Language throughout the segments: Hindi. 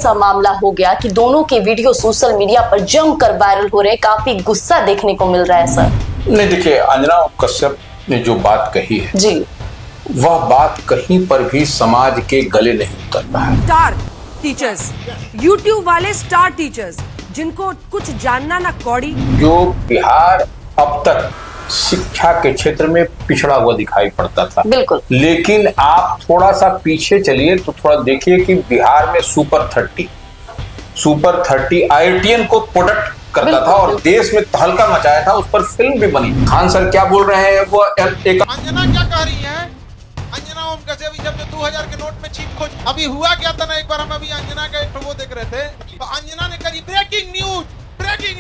ऐसा मामला हो गया कि दोनों के वीडियो सोशल मीडिया पर जमकर वायरल हो रहे, काफी गुस्सा देखने को मिल रहा है सर। नहीं, देखिए, अंजना कश्यप ने जो बात कही है जी, वह बात कहीं पर भी समाज के गले नहीं उतर रहा है। स्टार टीचर्स, यूट्यूब वाले स्टार टीचर्स जिनको कुछ जानना ना कौड़ी, जो बिहार अब तक शिक्षा के क्षेत्र में पिछड़ा हुआ दिखाई पड़ता था, बिल्कुल। लेकिन आप थोड़ा सा पीछे चलिए तो थोड़ा देखिए कि बिहार में सुपर 30 IITian को प्रोडक्ट करता था और देश में तहलका मचाया था। उस पर फिल्म भी बनी। खान सर क्या बोल रहे हैं वो एक अंजना क्या कह रही है? अंजना ओम कश्यप जब 2000 के नोट में छीप खोज अभी हुआ क्या था ना, एक बार हम अभी अंजना का एक वो देख रहे थे तो अंजना ने करी ब्रेकिंग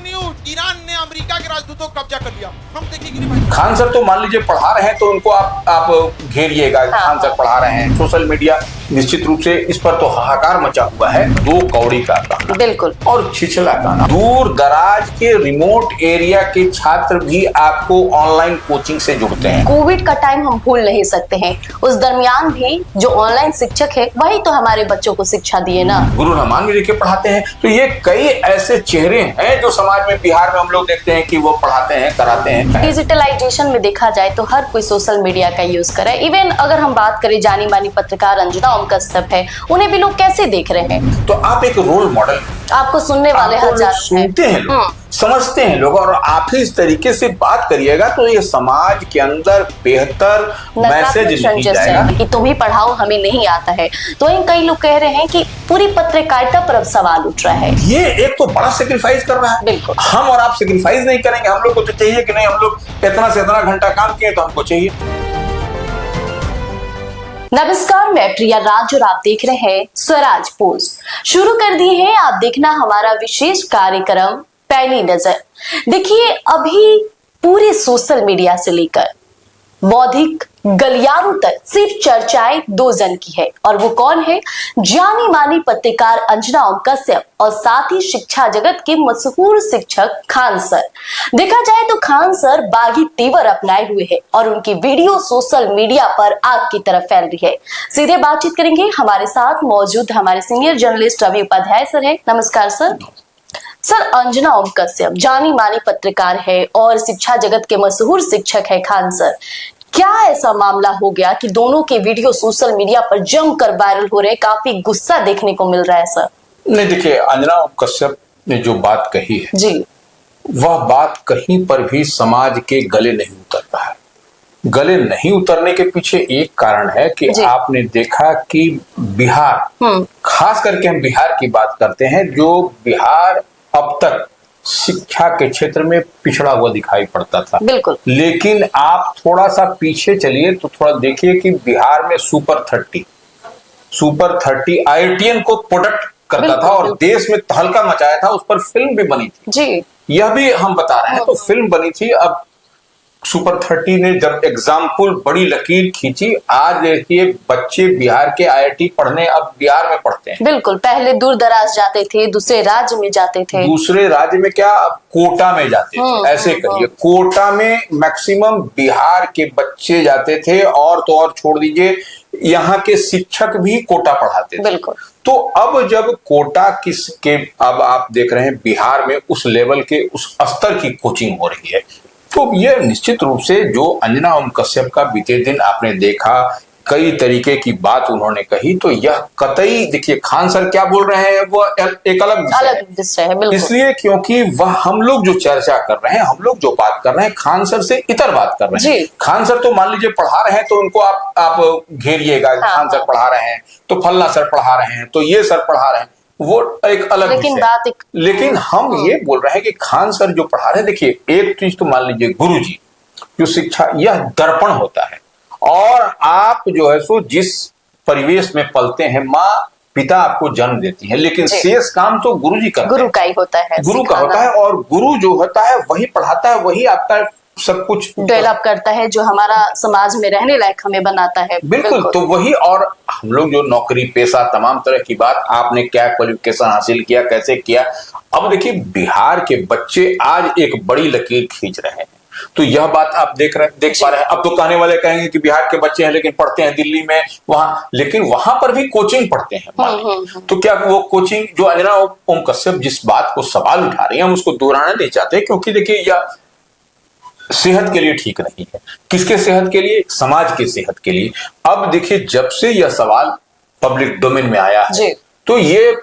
न्यूज, ईरान ने अमेरिका के राजदूतों को कब्जा कर लिया। हम देखिए खान सर तो मान लीजिए पढ़ा रहे हैं तो उनको आप घेरिएगा। खान सर पढ़ा रहे हैं, सोशल मीडिया निश्चित रूप से इस पर तो हाहाकार मचा हुआ है। 2 कौड़ी का गाना बिल्कुल और छिछला गाना। दूर दराज के रिमोट एरिया के छात्र भी आपको ऑनलाइन कोचिंग से जुड़ते हैं। कोविड का टाइम हम भूल नहीं सकते हैं। उस दरमियान भी जो ऑनलाइन शिक्षक है वही तो हमारे बच्चों को शिक्षा दिए ना। गुरु रहमान भी लिखे पढ़ाते हैं। तो ये कई ऐसे चेहरे हैं जो समाज में बिहार में हम लोग देखते हैं कि वो पढ़ाते हैं, कराते हैं। डिजिटलाइजेशन में देखा जाए तो हर कोई सोशल मीडिया का यूज करे। इवन अगर हम बात करें जानी मानी पत्रकार अंजना ओम कश्यप है, उन्हें भी लोग कैसे देख रहे हैं? तो आप एक रोल मॉडल, आपको सुनने वाले हजार सुनते हैं लोग, समझते हैं लोग, और आप ही इस तरीके से बात करिएगा तो ये समाज के अंदर बेहतर मैसेज नहीं जाएगा कि तुम ही पढ़ाओ, हमें नहीं आता है। तो इन कई लोग कह रहे हैं कि पूरी पत्रकारिता पर अब सवाल उठ रहा है। ये एक तो बड़ा सेक्रीफाइस कर रहा है। बिल्कुल। हम और आप सेक्रीफाइस नहीं करेंगे। हम लोग को तो चाहिए कि नहीं, हम लोग इतना से इतना घंटा काम किए तो हमको चाहिए। नमस्कार, मैं प्रिया राज और आप देख रहे हैं स्वराज पोस्ट। शुरू कर दी है आप देखना हमारा विशेष कार्यक्रम पहली नजर। देखिए, अभी पूरे सोशल मीडिया से लेकर बौद्धिक गलियारों तक सिर्फ चर्चाएं 2 जन की है, और वो कौन है? जानी मानी पत्रकार अंजना ओम कश्यप और साथ ही शिक्षा जगत के मशहूर शिक्षक खान सर। देखा जाए तो खान सर बागी तेवर अपनाए हुए हैं और उनकी वीडियो सोशल मीडिया पर आग की तरह फैल रही है। सीधे बातचीत करेंगे। हमारे साथ मौजूद हमारे senior journalist Ravi Upadhyay sir है। नमस्कार सर। सर, अंजना ओम कश्यप जानी मानी पत्रकार है और शिक्षा जगत के मशहूर शिक्षक है खान सर। क्या ऐसा मामला हो गया कि दोनों के वीडियो सोशल मीडिया पर जमकर वायरल हो रहे, काफी गुस्सा देखने को मिल रहा है सर? नहीं, देखिए, अंजना ओम कश्यप ने जो बात कही है जी, वह बात कहीं पर भी समाज के गले नहीं उतर रहा है। गले नहीं उतरने के पीछे एक कारण है कि आपने देखा कि बिहार, खास करके हम बिहार की बात करते हैं, जो बिहार अब तक शिक्षा के क्षेत्र में पिछड़ा हुआ दिखाई पड़ता था, बिल्कुल। लेकिन आप थोड़ा सा पीछे चलिए तो थोड़ा देखिए कि बिहार में सुपर 30 IITian को प्रोडक्ट करता था और देश में तहलका मचाया था। उस पर फिल्म भी बनी थी जी, यह भी हम बता रहे हैं। तो फिल्म बनी थी। अब सुपर 30 ने जब एग्जाम्पल बड़ी लकीर खींची, आज देखिए बच्चे बिहार के IIT पढ़ने अब बिहार में पढ़ते हैं। बिल्कुल। पहले दूर दराज जाते थे, दूसरे राज्य में जाते थे। दूसरे राज्य में क्या, कोटा में जाते थे, ऐसे कहिए। कोटा में मैक्सिमम बिहार के बच्चे जाते थे, और तो और छोड़ दीजिए, यहाँ के शिक्षक भी कोटा पढ़ाते थे। बिल्कुल। तो अब जब कोटा के अब आप देख रहे हैं बिहार में उस लेवल के, उस स्तर की कोचिंग हो रही है, तो ये निश्चित रूप से जो अंजना ओम कश्यप का बीते दिन आपने देखा, कई तरीके की बात उन्होंने कही, तो यह कतई, देखिए खान सर क्या बोल रहे हैं वो एक अलग विषय है। बिल्कुल। इसलिए क्योंकि वह हम लोग जो चर्चा कर रहे हैं, हम लोग जो बात कर रहे हैं, खान सर से इतर बात कर रहे हैं। खान सर तो मान लीजिए पढ़ा रहे हैं तो उनको आप घेरिएगा। खान सर पढ़ा रहे हैं तो फल्ला सर पढ़ा रहे हैं, तो ये सर पढ़ा रहे हैं, वो एक अलग लेकिन हम ये बोल रहे हैं कि खान सर जो पढ़ा रहे हैं, देखिए एक चीज तो मान लीजिए, गुरुजी जो शिक्षा, यह दर्पण होता है, और आप जो है सो जिस परिवेश में पलते हैं, माँ पिता आपको जन्म देती है, लेकिन शेष काम तो गुरुजी करते हैं। गुरु का ही होता है, गुरु का होता है, और गुरु जो होता है वही पढ़ाता है, वही आपका सब कुछ डेवलप करता है, जो हमारा समाज में रहने लायक हमें बनाता है। बिल्कुल। तो वही, और हम लोग जो नौकरी पेशा तमाम तरह की बात, आपने क्या क्वालिफिकेशन हासिल किया, कैसे किया। अब देखिए बिहार के बच्चे आज एक बड़ी लकीर खींच रहे हैं। तो यह बात आप देख पा रहे हैं। अब तो कहने वाले कहेंगे कि बिहार के बच्चे हैं लेकिन पढ़ते हैं दिल्ली में, वहां, लेकिन वहां पर भी कोचिंग पढ़ते हैं मान लीजिए। तो क्या वो कोचिंग जो अंजना ओम कश्यप जिस बात को सवाल उठा रही है हम उसको दोहराना नहीं चाहते, क्योंकि देखिए यह सेहत के लिए ठीक नहीं है। किसके सेहत के लिए? समाज की सेहत के लिए। अब देखिए जब से यह सवाल पब्लिक डोमेन में आया है तो ये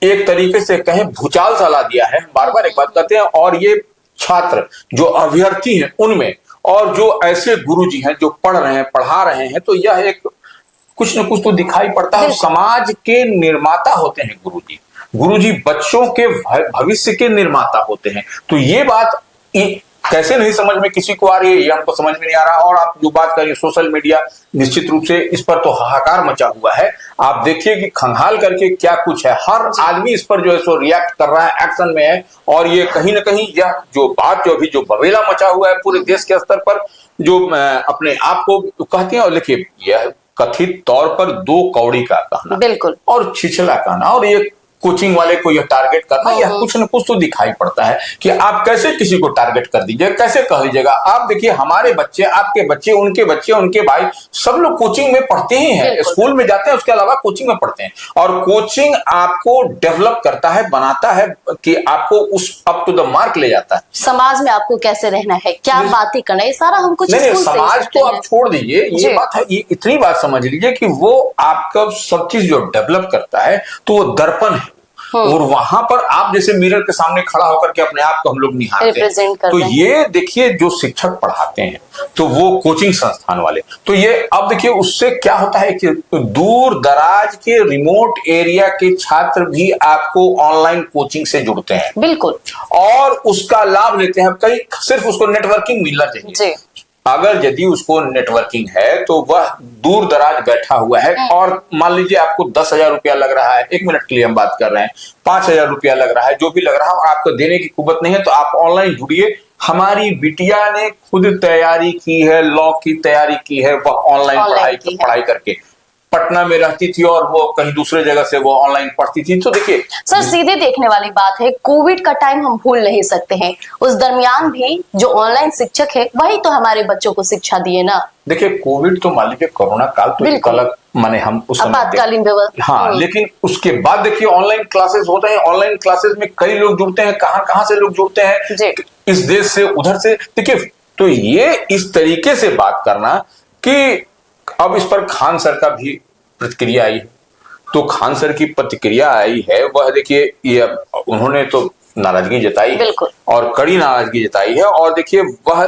एक तरीके से कहें भूचाल सा ला दिया है। बार बार एक बात कहते हैं, और ये छात्र जो अभ्यर्थी हैं उनमें, और जो ऐसे गुरुजी हैं जो पढ़ रहे हैं, पढ़ा रहे हैं, तो यह एक कुछ न कुछ तो दिखाई पड़ता है। समाज के निर्माता होते हैं गुरुजी। गुरुजी बच्चों के भविष्य के निर्माता होते हैं। तो ये बात कैसे नहीं समझ में किसी को आ रही है, ये हमको समझ में नहीं आ रहा। और आप जो बात करिए सोशल मीडिया, निश्चित रूप से इस पर तो हाहाकार मचा हुआ है। आप देखिए कि खंगाल करके क्या कुछ है, हर आदमी इस पर जो है सो रिएक्ट कर रहा है, एक्शन में है। और ये कहीं ना कहीं यह जो बात जो अभी जो बवेला मचा हुआ है पूरे देश के स्तर पर, जो अपने आप को कहते हैं, और देखिए यह कथित तौर पर दो कौड़ी का कहना, बिल्कुल, और छिछला कहना, और ये कोचिंग वाले को यह टारगेट करना, यह कुछ न कुछ तो दिखाई पड़ता है कि आप कैसे किसी को टारगेट कर दीजिएगा, कैसे कह लीजिएगा। आप देखिए हमारे बच्चे, आपके बच्चे, उनके भाई, सब लोग कोचिंग में पढ़ते ही हैं, स्कूल में जाते हैं, उसके अलावा कोचिंग में पढ़ते हैं। और कोचिंग आपको डेवलप करता है, बनाता है कि आपको उस अप टू द मार्क ले जाता है। समाज में आपको कैसे रहना है, क्या बातें करना है, सारा हम कुछ नहीं, समाज तो आप छोड़ दीजिए, ये बात है, ये इतनी बात समझ लीजिए कि वो आपका सब चीज जो डेवलप करता है तो वो दर्पण है। और वहां पर आप जैसे मिरर के सामने खड़ा होकर के अपने आप को हम लोग निहारते हैं। तो ये देखिए जो शिक्षक पढ़ाते हैं तो वो कोचिंग संस्थान वाले, तो ये अब देखिए उससे क्या होता है कि दूर दराज के रिमोट एरिया के छात्र भी आपको ऑनलाइन कोचिंग से जुड़ते हैं, बिल्कुल, और उसका लाभ लेते हैं। कई सिर्फ उसको नेटवर्किंग मिलना चाहिए। अगर यदि उसको नेटवर्किंग है तो वह दूर दराज बैठा हुआ है, और मान लीजिए आपको 10,000 रुपया लग रहा है, 1 मिनट के लिए हम बात कर रहे हैं, 5,000 रुपया लग रहा है, जो भी लग रहा है, और आपको देने की कुवत नहीं है, तो आप ऑनलाइन जुड़िए। हमारी बिटिया ने खुद तैयारी की है, लॉ की तैयारी की है, वह ऑनलाइन पढ़ाई करके पटना में रहती थी और वो कहीं दूसरे जगह से वो ऑनलाइन पढ़ती थी। तो देखिए सर, सीधे देखने वाली बात है, कोविड का टाइम हम भूल नहीं सकते हैं। उस दरमियान भी जो ऑनलाइन शिक्षक है वही तो हमारे बच्चों को शिक्षा दिए ना। देखिए कोविड तो मान लीजिए कोरोना काल तो एक अलग, माने हम उस आपातकालीन व्यवस्था, हाँ, लेकिन उसके बाद देखिए ऑनलाइन क्लासेस होते हैं। ऑनलाइन क्लासेस में कई लोग जुड़ते हैं, कहाँ से लोग जुड़ते हैं, इस देश से, उधर से। देखिए तो ये इस तरीके से बात करना कि अब इस पर खान सर का भी प्रतिक्रिया आई है। तो खान सर की प्रतिक्रिया आई है, वह देखिए ये उन्होंने तो नाराजगी जताई है, और कड़ी नाराजगी जताई है। और देखिए वह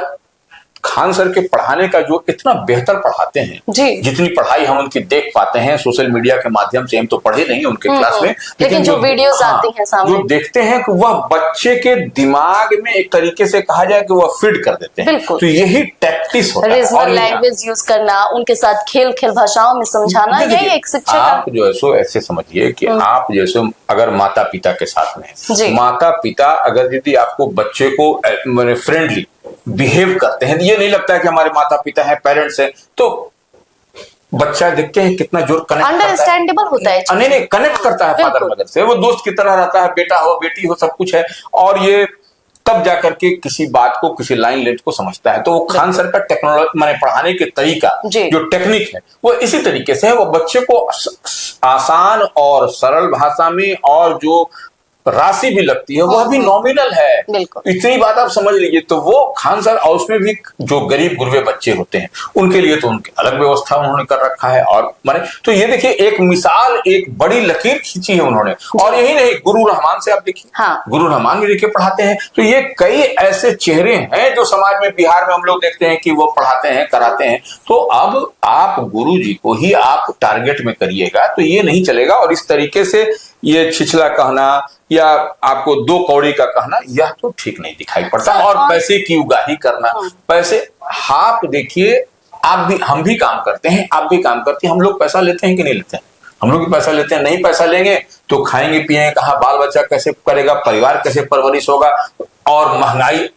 खान सर के पढ़ाने का जो इतना बेहतर पढ़ाते हैं, जितनी पढ़ाई हम उनकी देख पाते हैं सोशल मीडिया के माध्यम से, हम तो पढ़े नहीं उनके क्लास में, लेकिन जो वीडियोस आती हैं सामने, जो देखते हैं कि वह बच्चे के दिमाग में एक तरीके से कहा जाए कि वह फीड कर देते हैं। तो यही टैक्टिस होता है, रीजनल लैंग्वेज यूज करना, उनके साथ खेल भाषाओं में समझाना, यही एक शिक्षक। आप जो है सो ऐसे समझिए कि आप जैसे अगर माता पिता के साथ में, माता पिता अगर यदि आपको बच्चे को फ्रेंडली बिहेव करते हैं, ये नहीं लगता है कि हमारे माता पिता हैं, पेरेंट्स हैं, तो बच्चा देखते हैं कितना जोर कनेक्ट अंडरस्टैंडेबल होता है। नहीं कनेक्ट करता है फादर मदर से, वो दोस्त की तरह रहता है, बेटा हो बेटी हो सब कुछ है, और ये तब जाकर के किसी बात को, किसी लाइन लेंथ को समझता है। तो वो खान सर का टेक्नोलॉजी माने पढ़ाने के तरीका, जो टेक्निक है, वो इसी तरीके से है। वो बच्चे को आसान और सरल भाषा में, और जो राशि भी लगती है वह भी नॉमिनल है, इतनी बात आप समझ लीजिए। तो वो खान सर, और उसमें भी जो गरीब गुरबे बच्चे होते हैं उनके लिए तो उनकी अलग व्यवस्था उन्होंने कर रखा है। और माने तो ये देखिए एक मिसाल, एक बड़ी लकीर खींची है उन्होंने। और यही नहीं, गुरु रहमान से आप देखिए, गुरु रहमान भी देखिए पढ़ाते हैं। तो ये कई ऐसे चेहरे हैं जो समाज में, बिहार में हम लोग देखते हैं कि वो पढ़ाते हैं, कराते हैं। तो अब आप गुरु जी को ही आप टारगेट में करिएगा तो ये नहीं चलेगा। और इस तरीके से ये छिछला कहना या आपको दो कौड़ी का कहना, यह तो ठीक नहीं दिखाई पड़ता। और पैसे की उगाही करना, पैसे, आप देखिए, आप भी, हम भी काम करते हैं, आप भी काम करते हैं, हम लोग पैसा लेते हैं कि नहीं लेते हैं? हम लोग भी पैसा लेते हैं। नहीं पैसा लेंगे तो खाएंगे पिएंगे कहाँ, बाल बच्चा कैसे करेगा, परिवार कैसे परवरिश होगा। और महंगाई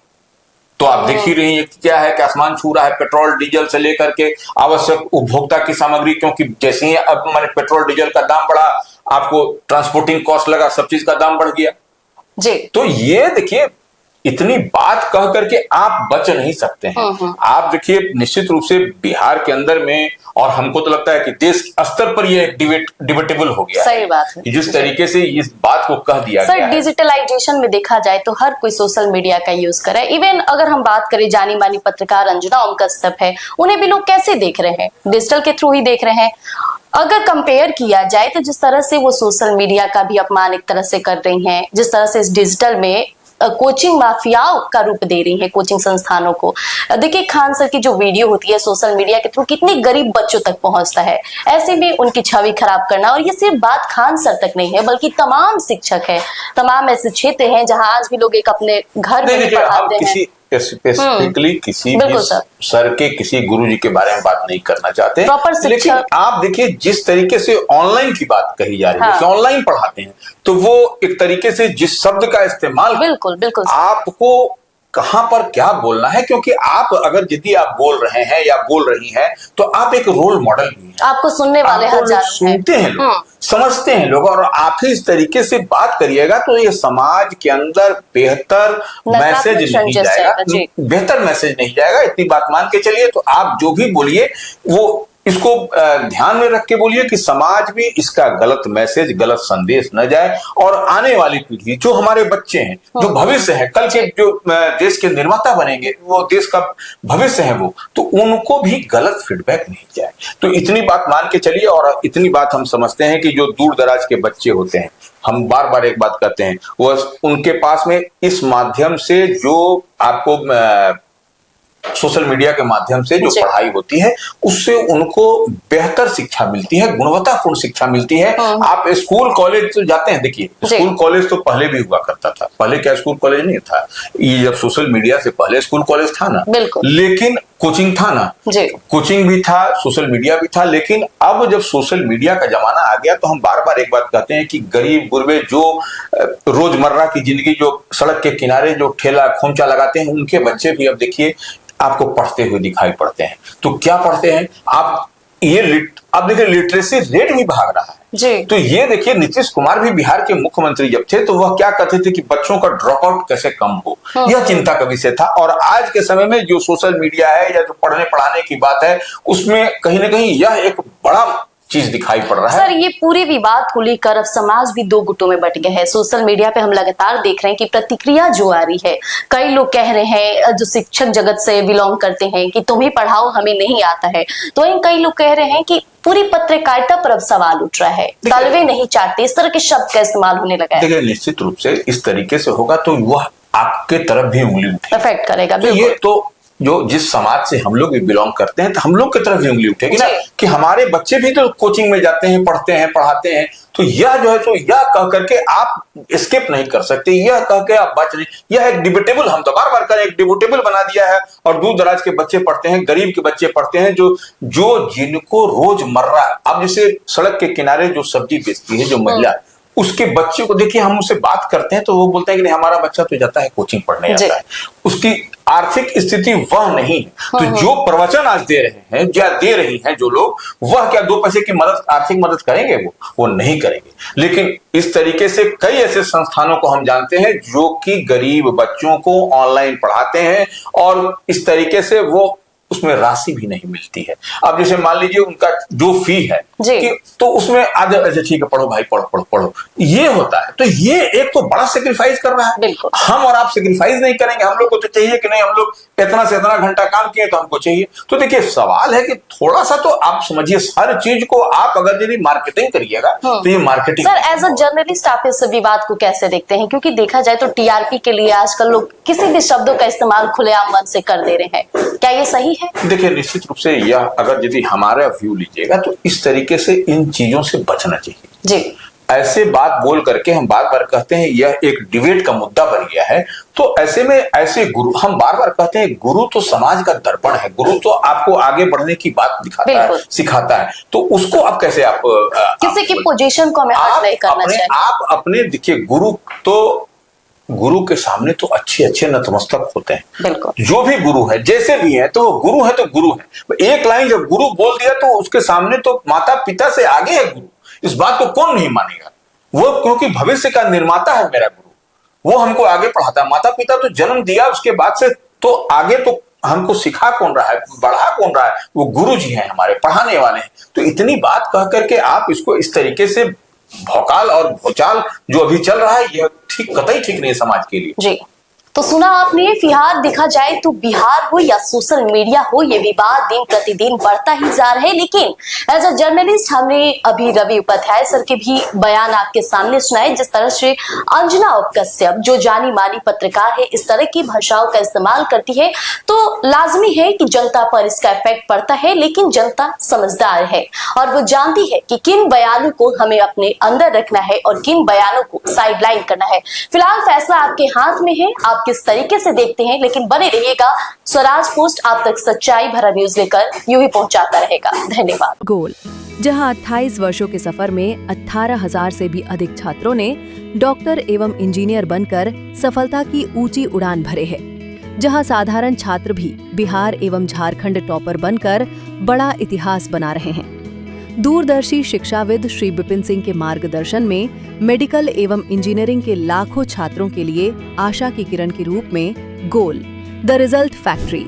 तो आप देख ही रही है क्या है कि आसमान छू रहा है, पेट्रोल डीजल से लेकर के आवश्यक उपभोक्ता की सामग्री, क्योंकि जैसे ही अब मैंने पेट्रोल डीजल का दाम बढ़ा, आपको ट्रांसपोर्टिंग कॉस्ट लगा, सब चीज का दाम बढ़ गया। तो ये देखिए इतनी बात कह करके आप बच नहीं सकते हैं। आप देखिए निश्चित रूप से बिहार के अंदर में, और हमको तो लगता है कि देश स्तर पर ये डिबेटेबल हो गया सही बात है। जिस तरीके से इस बात को कह दिया गया है। डिजिटलाइजेशन में देखा जाए तो हर कोई सोशल मीडिया का यूज करे। इवन अगर हम बात करें जानी मानी पत्रकार अंजना ओम कश्यप है, उन्हें भी लोग कैसे देख रहे हैं? डिजिटल के थ्रू ही देख रहे हैं। अगर कंपेयर किया जाए तो जिस तरह से वो सोशल मीडिया का भी अपमान एक तरह से कर रही हैं, जिस तरह से इस डिजिटल में कोचिंग माफियाओं का रूप दे रही है कोचिंग संस्थानों को। देखिए खान सर की जो वीडियो होती है सोशल मीडिया के थ्रू कितनी गरीब बच्चों तक पहुंचता है, ऐसे में उनकी छवि खराब करना। और ये सिर्फ बात खान सर तक नहीं है, बल्कि तमाम शिक्षक है, तमाम ऐसे क्षेत्र हैं जहां आज भी लोग एक अपने घर में पढ़ाते हैं। स्पेसिफिकली किसी भी सर के किसी गुरुजी के बारे में बात नहीं करना चाहते, लेकिन आप देखिए जिस तरीके से ऑनलाइन की बात कही जा रही है कि ऑनलाइन पढ़ाते हैं, तो वो एक तरीके से जिस शब्द का इस्तेमाल बिल्कुल आपको कहां पर क्या बोलना है, क्योंकि आप अगर यदि आप बोल रहे हैं या बोल रही हैं तो आप एक रोल मॉडल भी हैं। आपको सुनने वाले हजारों सुनते हैं लोग, समझते हैं लोग, और आप ही इस तरीके से बात करिएगा तो ये समाज के अंदर बेहतर मैसेज नहीं जाएगा, बेहतर मैसेज नहीं जाएगा। इतनी बात मान के चलिए। तो आप जो भी बोलिए वो इसको ध्यान में रख के बोलिए कि समाज में इसका गलत मैसेज, गलत संदेश न जाए, और आने वाली पीढ़ी जो हमारे बच्चे हैं, जो भविष्य है, कल के जो देश के निर्माता बनेंगे, वो देश का भविष्य है, वो तो उनको भी गलत फीडबैक नहीं जाए। तो इतनी बात मान के चलिए। और इतनी बात हम समझते हैं कि जो दूर दराज के बच्चे होते हैं, हम बार बार एक बात कहते हैं, वो उनके पास में इस माध्यम से जो आपको सोशल मीडिया के माध्यम से जो पढ़ाई होती है, उससे उनको बेहतर शिक्षा मिलती है, गुणवत्तापूर्ण शिक्षा मिलती है। आप स्कूल कॉलेज तो जाते हैं, देखिए स्कूल कॉलेज तो पहले भी हुआ करता था। पहले क्या स्कूल कॉलेज नहीं था? ये जब सोशल मीडिया से पहले स्कूल कॉलेज था ना, लेकिन कोचिंग था ना, कोचिंग भी था, सोशल मीडिया भी था। लेकिन अब जब सोशल मीडिया का जमाना आ गया तो हम बार बार एक बात कहते हैं कि गरीब गुरबे जो रोजमर्रा की जिंदगी, जो सड़क के किनारे जो ठेला खोमचा लगाते हैं, उनके बच्चे भी अब देखिए आपको पढ़ते हुए दिखाई पड़ते हैं। तो क्या पढ़ते हैं आप? अब देखिए लिटरेसी रेट भी भाग रहा है जी। तो ये देखिए नीतीश कुमार भी बिहार के मुख्यमंत्री जब थे तो वह क्या कहते थे कि बच्चों का ड्रॉप आउट कैसे कम हो, यह चिंता का विषय था। और आज के समय में जो सोशल मीडिया है या जो पढ़ने पढ़ाने की बात है, उसमें कहीं ना कहीं यह एक बड़ा चीज दिखाई पड़ रहा है। सर ये पूरे विवाद को लेकर अब समाज भी दो गुटों में बट गया है। सोशल मीडिया पे हम लगातार देख रहे हैं कि प्रतिक्रिया जो आ रही है, कई लोग कह रहे हैं जो शिक्षक जगत से बिलोंग करते हैं कि तुम ही पढ़ाओ, हमें नहीं आता है। तो वहीं कई लोग कह रहे हैं कि पूरी पत्रकारिता पर अब सवाल उठ रहा है, तलवे नहीं चाटते, इस तरह के शब्द का इस्तेमाल होने लगा है। देखिए निश्चित रूप से इस तरीके से होगा तो वह आपके तरफ भी उंगली उठेगी, अफेक्ट करेगा। तो ये तो जो जिस समाज से हम लोग भी बिलोंग करते हैं, तो हम लोग की तरफ भी उंगली उठेगी ना कि हमारे बच्चे भी तो कोचिंग में जाते हैं, पढ़ते हैं, पढ़ाते हैं। तो यह जो है तो यह कह करके आप एस्केप नहीं कर सकते, यह कह के आप बच नहीं। यह एक डिबेटेबल, हम तो बार बार करें, एक डिबेटेबल बना दिया है। और दूर दराज के बच्चे पढ़ते हैं, गरीब के बच्चे पढ़ते हैं, जो जिनको रोजमर्रा, अब जैसे सड़क के किनारे जो सब्जी बेचती है जो महिला, उसके बच्चे को देखिए, हम उससे बात करते हैं तो वो बोलता है कि नहीं हमारा बच्चा तो जाता है कोचिंग पढ़ने जाता है, उसकी आर्थिक स्थिति वह नहीं है। तो जो प्रवचन आज दे रहे हैं या दे रही हैं जो लोग, वह क्या 2 पैसे की मदद, आर्थिक मदद करेंगे? वो नहीं करेंगे। लेकिन इस तरीके से कई ऐसे संस्थानों को हम जानते हैं जो कि गरीब बच्चों को ऑनलाइन पढ़ाते हैं, और इस तरीके से वो उसमें राशि भी नहीं मिलती है। अब जैसे मान लीजिए उनका जो फी है कि तो उसमें आधे, अच्छा ठीक है पढ़ो भाई, पढ़ो, ये होता है। तो ये एक तो बड़ा सेक्रीफाइस कर रहा है। हम और आप सेक्रीफाइस नहीं करेंगे, हम लोग को तो चाहिए कि नहीं, हम लोग इतना से इतना घंटा काम किए तो हमको चाहिए। तो देखिए सवाल है कि थोड़ा सा तो आप समझिए, हर चीज को आप अगर यदि मार्केटिंग करिएगा तो ये marketing. Sir as a journalist आप इस विवाद को कैसे देखते हैं? क्योंकि देखा जाए तो टीआरपी के लिए आजकल लोग किसी भी शब्दों का इस्तेमाल खुलेआम मन से कर दे रहे हैं, क्या ये सही है? देखिए निश्चित रूप से यह, अगर यदि हमारा व्यू लीजिएगा तो इस तरीके से इन चीजों से बचना चाहिए जी। ऐसे बात बोल करके हम बार बार कहते हैं यह एक डिबेट का मुद्दा बन गया है। तो ऐसे में ऐसे गुरु, हम बार बार कहते हैं गुरु तो समाज का दर्पण है, गुरु तो आपको आगे बढ़ने की बात दिखाता है, सिखाता है। तो उसको आप कैसे आप किसी की पोजीशन को हमें हर्ट नहीं करना चाहिए। आप अपने देखिए, गुरु के सामने तो अच्छे नतमस्तक होते हैं। बिल्कुल। जो भी गुरु है, जैसे भी है, तो गुरु है तो गुरु है। एक लाइन जब गुरु बोल दिया तो उसके सामने तो माता पिता से आगे है गुरु। इस बात को कौन नहीं मानेगा? वो क्योंकि भविष्य का निर्माता है मेरा गुरु। वो हमको आगे पढ़ाता है। माता पिता तो जन्म दिया, उसके बाद से तो आगे तो हमको सिखा कौन रहा है, बढ़ा कौन रहा है? वो गुरु जी हैं, हमारे पढ़ाने वाले हैं। तो इतनी बात कह करके आप इसको इस तरीके से भौकाल और भूचाल जो अभी चल रहा है, यह ठीक कतई ठीक नहीं है समाज के लिए। जी, तो सुना आपने, फिलहाल देखा जाए तो बिहार हो या सोशल मीडिया हो, ये विवाद दिन प्रतिदिन बढ़ता ही जा रहा है। लेकिन एज अ जर्नलिस्ट हमने अभी रवि उपाध्याय सर के भी बयान आपके सामने सुनाए, जिस तरह से अंजना कश्यप जो जानी मानी पत्रकार है इस तरह की भाषाओं का इस्तेमाल करती है, तो लाजमी है कि जनता पर इसका इफेक्ट पड़ता है। लेकिन जनता समझदार है और वो जानती है कि किन बयानों को हमें अपने अंदर रखना है और किन बयानों को साइडलाइन करना है। फिलहाल फैसला आपके हाथ में है, आप किस तरीके से देखते हैं। लेकिन बने रहिएगा, स्वराज पोस्ट आप तक सच्चाई भरा न्यूज लेकर यूं ही पहुंचाता रहेगा। धन्यवाद। गोल, जहां 28 वर्षों के सफर में 18,000 से भी अधिक छात्रों ने डॉक्टर एवं इंजीनियर बनकर सफलता की ऊंची उड़ान भरे है, जहां साधारण छात्र भी बिहार एवं झारखंड टॉपर बनकर बड़ा इतिहास बना रहे हैं। दूरदर्शी शिक्षाविद श्री विपिन सिंह के मार्गदर्शन में मेडिकल एवं इंजीनियरिंग के लाखों छात्रों के लिए आशा की किरण के रूप में गोल, द रिजल्ट फैक्ट्री